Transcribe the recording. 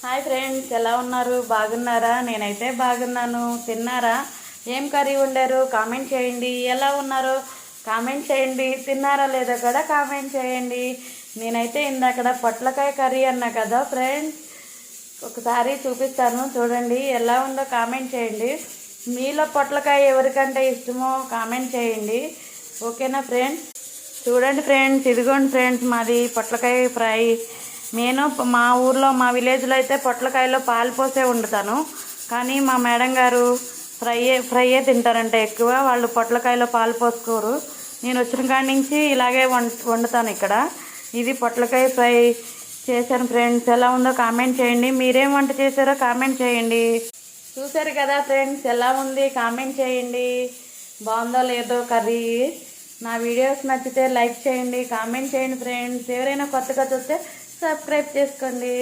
Hi friends, ఎలా ఉన్నారు? బాగున్నారా? నేనైతే బాగున్నాను. తిన్నారా? ఏం కర్రీ వండారు? కామెంట్ చేయండి. ఎలా ఉన్నారో కామెంట్ చేయండి. తిన్నారా లేదా కూడా కామెంట్ చేయండి. నేనైతే ఇందాక పొట్లకాయ కర్రీ అన్నా కదా ఫ్రెండ్స్, ఒకసారి చూపిస్తాను చూడండి. ఎలా ఉందో కామెంట్ చేయండి. మీలో పొట్లకాయ ఎవరికంటే ఇష్టమో కామెంట్ చేయండి. ఓకేనా ఫ్రెండ్స్? చూడండి ఫ్రెండ్స్, ఇదిగోండి ఫ్రెండ్స్, మాది పొట్లకాయ ఫ్రై. నేను మా ఊర్లో మా విలేజ్లో అయితే పొట్లకాయలో పాలు పోసే వండుతాను. కానీ మా మేడం గారు ఫ్రైయే తింటారంట ఎక్కువ. వాళ్ళు పొట్లకాయలో పాలు పోసుకోరు. నేను వచ్చిన కాడి నుంచి ఇలాగే వండుతాను ఇక్కడ. ఇది పొట్లకాయ ఫ్రై చేశాను ఫ్రెండ్స్. ఎలా ఉందో కామెంట్ చేయండి. మీరేం వంట చేశారో కామెంట్ చేయండి. చూశారు కదా ఫ్రెండ్స్, ఎలా ఉంది కామెంట్ చేయండి. బాగుందో లేదో కర్రీ. నా వీడియోస్ నచ్చితే లైక్ చేయండి, కామెంట్ చేయండి ఫ్రెండ్స్. ఎవరైనా కొత్తగా చూస్తే సబ్స్క్రైబ్ చేసుకోండి.